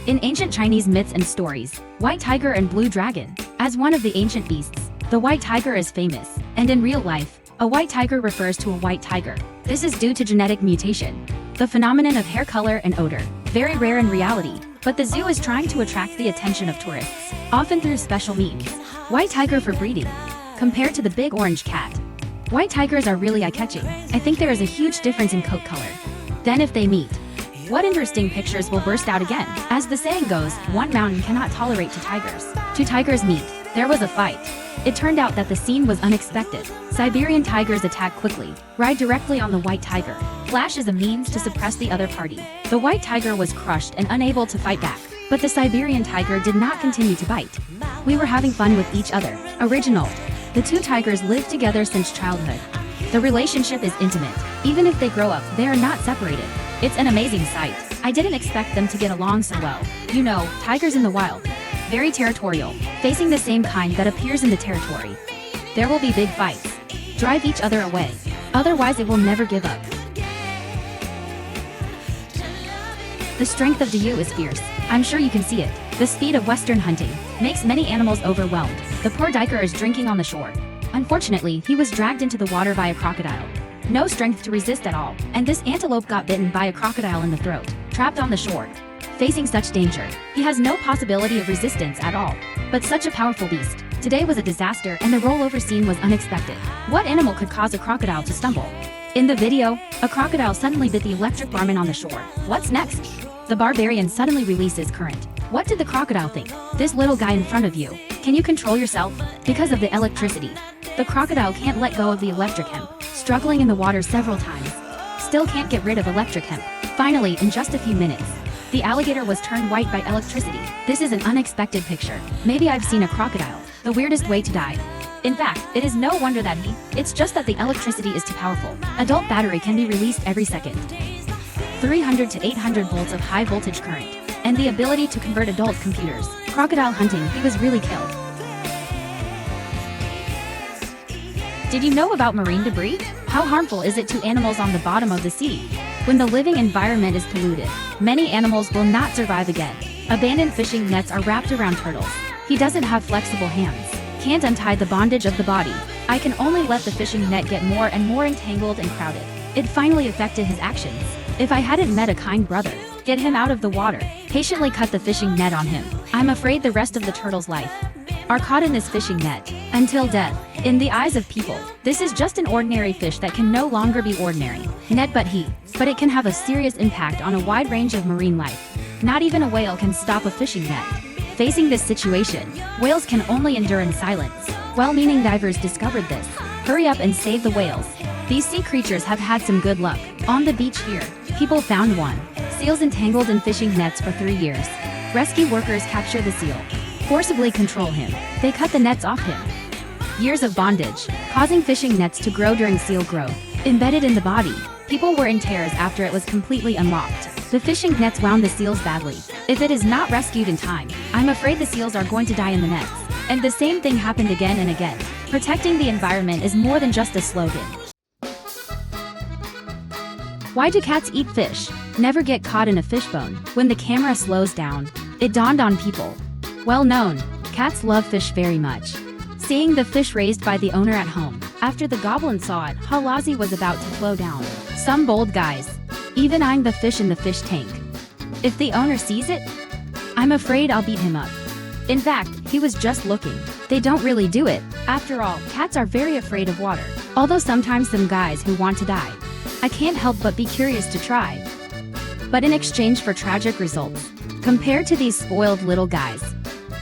In ancient Chinese myths and stories, white tiger and blue dragon. As one of the ancient beasts, the white tiger is famous, and in real life, a white tiger refers to a white tiger. This is due to genetic mutation. The phenomenon of hair color and odor, very rare in reality, but the zoo is trying to attract the attention of tourists, often through special means. White tiger for breeding. Compared to the big orange cat, white tigers are really eye-catching. I think there is a huge difference in coat color. Then if they meet, what interesting pictures will burst out again? As the saying goes, one mountain cannot tolerate two tigers. Two tigers meet. There was a fight. It turned out that the scene was unexpected. Siberian tigers attack quickly, ride directly on the white tiger. Flash is a means to suppress the other party. The white tiger was crushed and unable to fight back, but the Siberian tiger did not continue to bite. We were having fun with each other. Original. The two tigers lived together since childhood. The relationship is intimate. Even if they grow up, they are not separated. It's an amazing sight. I didn't expect them to get along so well. You know, tigers in the wild. Very territorial, facing the same kind that appears in the territory. There will be big fights. Drive each other away. Otherwise it will never give up. The strength of the emu is fierce. I'm sure you can see it. The speed of Western hunting makes many animals overwhelmed. The poor diker is drinking on the shore. Unfortunately, he was dragged into the water by a crocodile. No strength to resist at all, and this antelope got bitten by a crocodile in the throat, trapped on the shore. Facing such danger, he has no possibility of resistance at all. But such a powerful beast. Today was a disaster and the rollover scene was unexpected. What animal could cause a crocodile to stumble? In the video, a crocodile suddenly bit the electric barman on the shore. What's next? The barbarian suddenly releases current. What did the crocodile think? This little guy in front of you. Can you control yourself? Because of the electricity. The crocodile can't let go of the electric hemp, struggling in the water several times. Still can't get rid of electric hemp. Finally, in just a few minutes, the alligator was turned white by electricity. This is an unexpected picture. Maybe I've seen a crocodile. The weirdest way to die. In fact, it is no wonder that it's just that the electricity is too powerful. Adult battery can be released every second. 300 to 800 volts of high voltage current. And the ability to convert adult computers. Crocodile hunting, he was really killed. Did you know about marine debris? How harmful is it to animals on the bottom of the sea? When the living environment is polluted, many animals will not survive again. Abandoned fishing nets are wrapped around turtles. He doesn't have flexible hands. Can't untie the bondage of the body. I can only let the fishing net get more and more entangled and crowded. It finally affected his actions. If I hadn't met a kind brother, get him out of the water, patiently cut the fishing net on him, I'm afraid the rest of the turtle's life are caught in this fishing net, until death. In the eyes of people, this is just an ordinary fish that can no longer be ordinary. But it can have a serious impact on a wide range of marine life. Not even a whale can stop a fishing net. Facing this situation, whales can only endure in silence. Well-meaning divers discovered this. Hurry up and save the whales. These sea creatures have had some good luck. On the beach here, people found one. Seals entangled in fishing nets for 3 years. Rescue workers capture the seal. Forcibly control him. They cut the nets off him. Years of bondage, causing fishing nets to grow during seal growth. Embedded in the body, people were in tears after it was completely unlocked. The fishing nets wound the seals badly. If it is not rescued in time, I'm afraid the seals are going to die in the nets. And the same thing happened again and again. Protecting the environment is more than just a slogan. Why do cats eat fish? Never get caught in a fishbone. When the camera slows down, it dawned on people. Well known, cats love fish very much. Seeing the fish raised by the owner at home, after the goblin saw it, Halazi was about to flow down. Some bold guys, even eyeing the fish in the fish tank. If the owner sees it, I'm afraid I'll beat him up. In fact, he was just looking. They don't really do it. After all, cats are very afraid of water. Although sometimes some guys who want to die. I can't help but be curious to try. But in exchange for tragic results, compared to these spoiled little guys,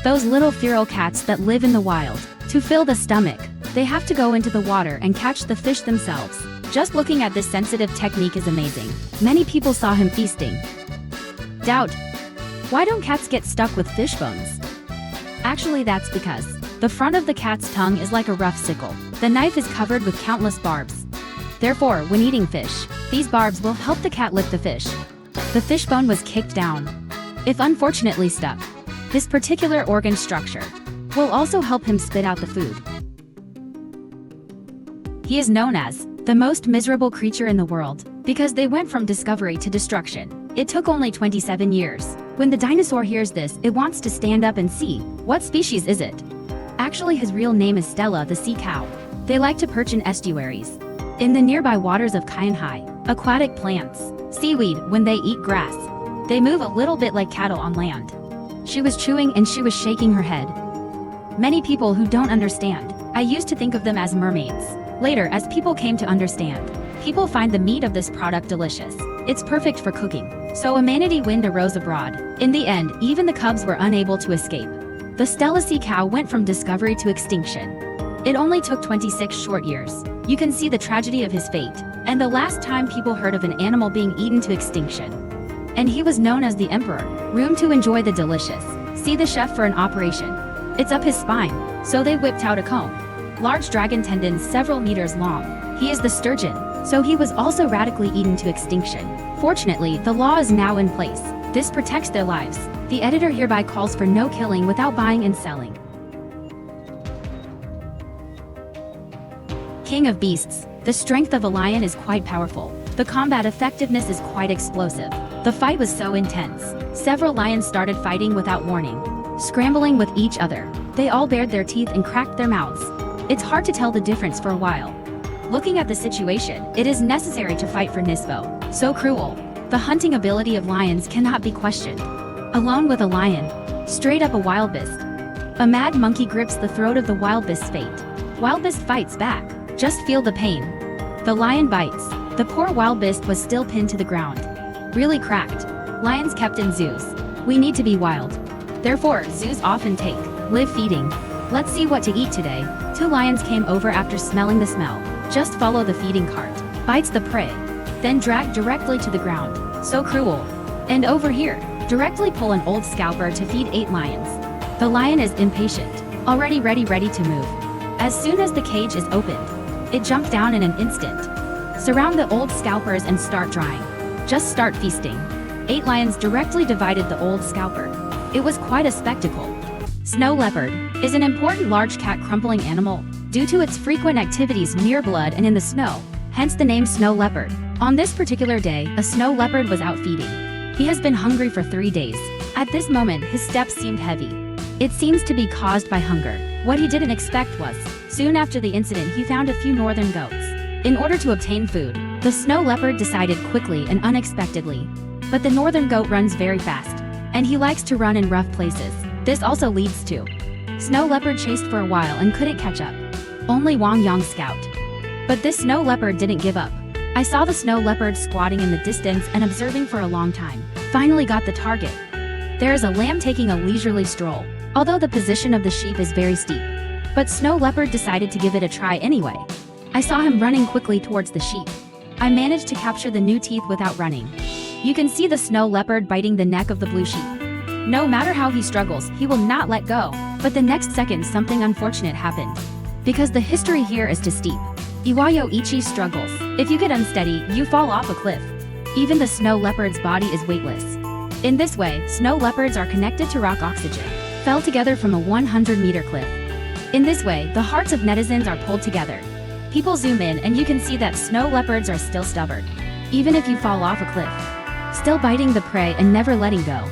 those little feral cats that live in the wild, to fill the stomach, they have to go into the water and catch the fish themselves. Just looking at this sensitive technique is amazing. Many people saw him feasting. Doubt. Why don't cats get stuck with fish bones? Actually, that's because the front of the cat's tongue is like a rough sickle. The knife is covered with countless barbs. Therefore, when eating fish, these barbs will help the cat lick the fish. The fish bone was kicked down. If unfortunately stuck, this particular organ structure will also help him spit out the food. He is known as the most miserable creature in the world. because they went from discovery to destruction. It took only 27 years. When the dinosaur hears this, it wants to stand up and see. What species is it? Actually, his real name is Stella the sea cow. They like to perch in estuaries, in the nearby waters of Kainhai. Aquatic plants, seaweed, when they eat grass. They move a little bit like cattle on land. She was chewing and she was shaking her head. Many people who don't understand. I used to think of them as mermaids. Later, as people came to understand, people find the meat of this product delicious. It's perfect for cooking. So a manatee wind arose abroad. In the end, even the cubs were unable to escape. The Stella sea cow went from discovery to extinction. It only took 26 short years. You can see the tragedy of his fate, and the last time people heard of an animal being eaten to extinction. And he was known as the emperor. Room to enjoy the delicious. See the chef for an operation. It's up his spine, so they whipped out a comb. Large dragon tendons several meters long. He is the sturgeon, so he was also radically eaten to extinction. Fortunately, the law is now in place. This protects their lives. The editor hereby calls for no killing without buying and selling. King of beasts. The strength of a lion is quite powerful. The combat effectiveness is quite explosive. The fight was so intense. Several lions started fighting without warning, scrambling with each other. They all bared their teeth and cracked their mouths. It's hard to tell the difference for a while. Looking at the situation, it is necessary to fight for Nisvo. So cruel. The hunting ability of lions cannot be questioned. Alone with a lion, straight up a wildebeest. A mad monkey grips the throat of the wildebeest's fate. Wildebeest fights back. Just feel the pain. The lion bites. The poor wildebeest was still pinned to the ground. Really cracked. Lions kept in zoos. We need to be wild. Therefore, zoos often take, live feeding. Let's see what to eat today. 2 lions came over after smelling the smell. Just follow the feeding cart. Bites the prey. Then drag directly to the ground. So cruel. And over here, directly pull an old scalper to feed 8 lions. The lion is impatient. Already ready to move. As soon as the cage is opened, it jumped down in an instant. Surround the old scalpers and start drying. Just start feasting. 8 lions directly divided the old scalper. It was quite a spectacle. Snow leopard is an important large cat crumpling animal due to its frequent activities near blood and in the snow, hence the name snow leopard. On this particular day, a snow leopard was out feeding. He has been hungry for 3 days. At this moment, his steps seemed heavy. It seems to be caused by hunger. What he didn't expect was, soon after the incident he found a few northern goats. In order to obtain food, the snow leopard decided quickly and unexpectedly. But the northern goat runs very fast, and he likes to run in rough places. This also leads to snow leopard chased for a while and couldn't catch up. Only Wang Yang scout. But this snow leopard didn't give up. I saw the snow leopard squatting in the distance and observing for a long time. Finally got the target. There is a lamb taking a leisurely stroll, although the position of the sheep is very steep. But snow leopard decided to give it a try anyway. I saw him running quickly towards the sheep. I managed to capture the new teeth without running. You can see the snow leopard biting the neck of the blue sheep. No matter how he struggles, he will not let go. But the next second something unfortunate happened. Because the history here is too steep. Iwayo Ichi struggles. If you get unsteady, you fall off a cliff. Even the snow leopard's body is weightless. In this way, snow leopards are connected to rock oxygen. Fell together from a 100-meter cliff. In this way, the hearts of netizens are pulled together. People zoom in and you can see that snow leopards are still stubborn. Even if you fall off a cliff. Still biting the prey and never letting go.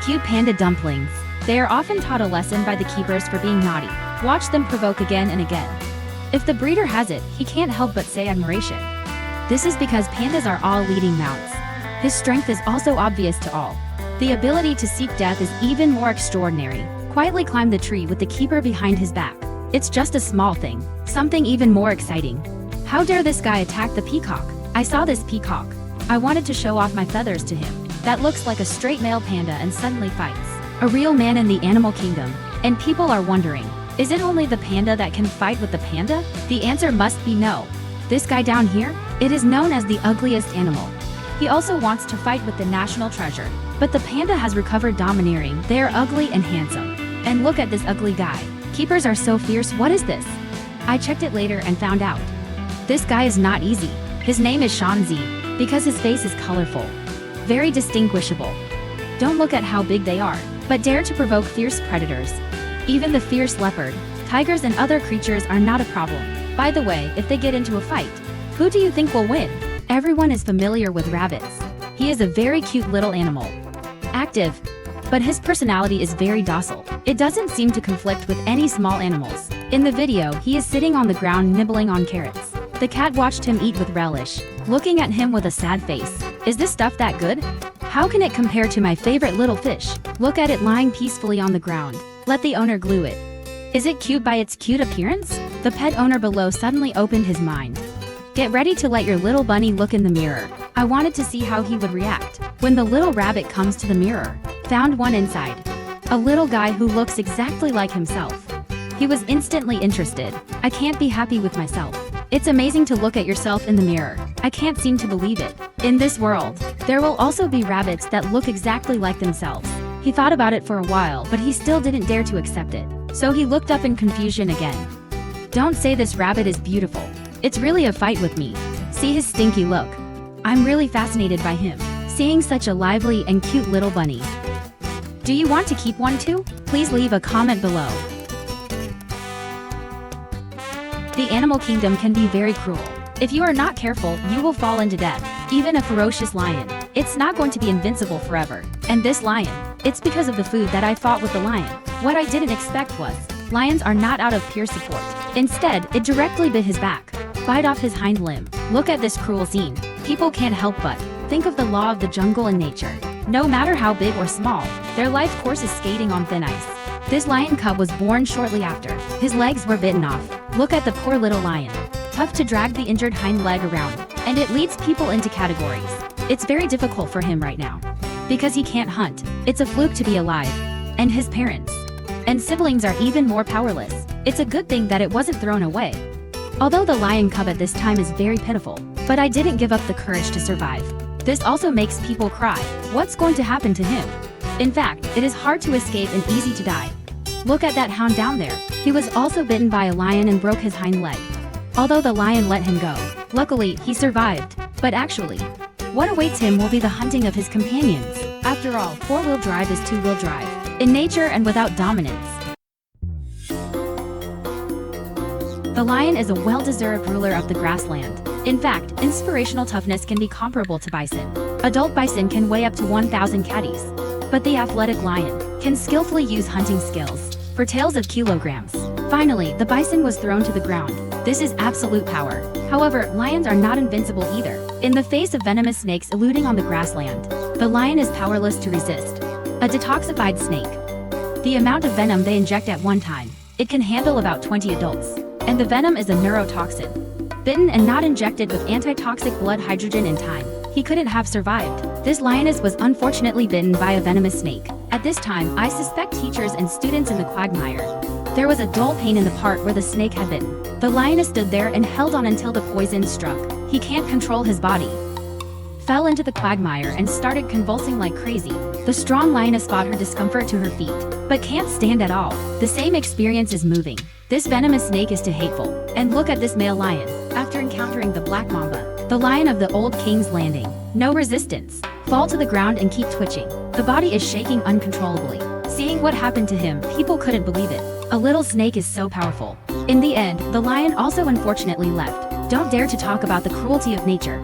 Cute panda dumplings. They are often taught a lesson by the keepers for being naughty. Watch them provoke again and again. If the breeder has it, he can't help but say admiration. This is because pandas are all leading mounts. His strength is also obvious to all. The ability to seek death is even more extraordinary. Quietly climb the tree with the keeper behind his back. It's just a small thing. Something even more exciting. How dare this guy attack the peacock? I saw this peacock. I wanted to show off my feathers to him. That looks like a straight male panda and suddenly fights. A real man in the animal kingdom. And people are wondering, is it only the panda that can fight with the panda? The answer must be no. This guy down here? It is known as the ugliest animal. He also wants to fight with the national treasure. But the panda has recovered domineering. They are ugly and handsome. And look at this ugly guy. Keepers are so fierce. What is this? I checked it later and found out. This guy is not easy. His name is Shanzi, because his face is colorful. Very distinguishable. Don't look at how big they are, but dare to provoke fierce predators. Even the fierce leopard, tigers and other creatures are not a problem. By the way, if they get into a fight, Who do you think will win? Everyone is familiar with rabbits. He is a very cute little animal. Active, but his personality is very docile. It doesn't seem to conflict with any small animals. In the video, he is sitting on the ground nibbling on carrots. The cat watched him eat with relish, looking at him with a sad face. Is this stuff that good? How can it compare to my favorite little fish? Look at it lying peacefully on the ground. Let the owner glue it. Is it cute by its cute appearance? The pet owner below suddenly opened his mind. Get ready to let your little bunny look in the mirror. I wanted to see how he would react when the little rabbit comes to the mirror. Found one inside. A little guy who looks exactly like himself. He was instantly interested. I can't be happy with myself. It's amazing to look at yourself in the mirror. I can't seem to believe it. In this world, there will also be rabbits that look exactly like themselves. He thought about it for a while, but he still didn't dare to accept it. So he looked up in confusion again. Don't say this rabbit is beautiful. It's really a fight with me. See his stinky look. I'm really fascinated by him, seeing such a lively and cute little bunny. Do you want to keep one too? Please leave a comment below. The animal kingdom can be very cruel. If you are not careful, you will fall into death. Even a ferocious lion, it's not going to be invincible forever. And this lion, it's because of the food that I fought with the lion. What I didn't expect was, lions are not out of pure support. Instead, it directly bit his back. Bite off his hind limb. Look at this cruel scene. People can't help but think of the law of the jungle and nature. No matter how big or small, their life course is skating on thin ice. This lion cub was born shortly after. His legs were bitten off. Look at the poor little lion. Tough to drag the injured hind leg around, and it leads people into categories. It's very difficult for him right now. Because he can't hunt. It's a fluke to be alive. And his parents and siblings are even more powerless. It's a good thing that it wasn't thrown away. Although the lion cub at this time is very pitiful, but I didn't give up the courage to survive. This also makes people cry. What's going to happen to him? In fact, it is hard to escape and easy to die. Look at that hound down there. He was also bitten by a lion and broke his hind leg. Although the lion let him go. Luckily, he survived. But actually, what awaits him will be the hunting of his companions. After all, four-wheel drive is two-wheel drive. In nature and without dominance. The lion is a well-deserved ruler of the grassland. In fact, inspirational toughness can be comparable to bison. Adult bison can weigh up to 1,000 catties. But the athletic lion can skillfully use hunting skills for tales of kilograms. Finally, the bison was thrown to the ground. This is absolute power. However, lions are not invincible either. In the face of venomous snakes eluding on the grassland, the lion is powerless to resist. A detoxified snake. The amount of venom they inject at one time, it can handle about 20 adults. And the venom is a neurotoxin. Bitten and not injected with antitoxic blood hydrogen in time, he couldn't have survived. This lioness was unfortunately bitten by a venomous snake. At this time, I suspect teachers and students in the quagmire. There was a dull pain in the part where the snake had bitten. The lioness stood there and held on until the poison struck. He can't control his body. Fell into the quagmire and started convulsing like crazy. The strong lioness fought her discomfort to her feet, but can't stand at all. The same experience is moving. This venomous snake is too hateful. And look at this male lion. After encountering the black mamba, the lion of the old King's Landing. No resistance. Fall to the ground and keep twitching. The body is shaking uncontrollably. Seeing what happened to him, people couldn't believe it. A little snake is so powerful. In the end, the lion also unfortunately left. Don't dare to talk about the cruelty of nature.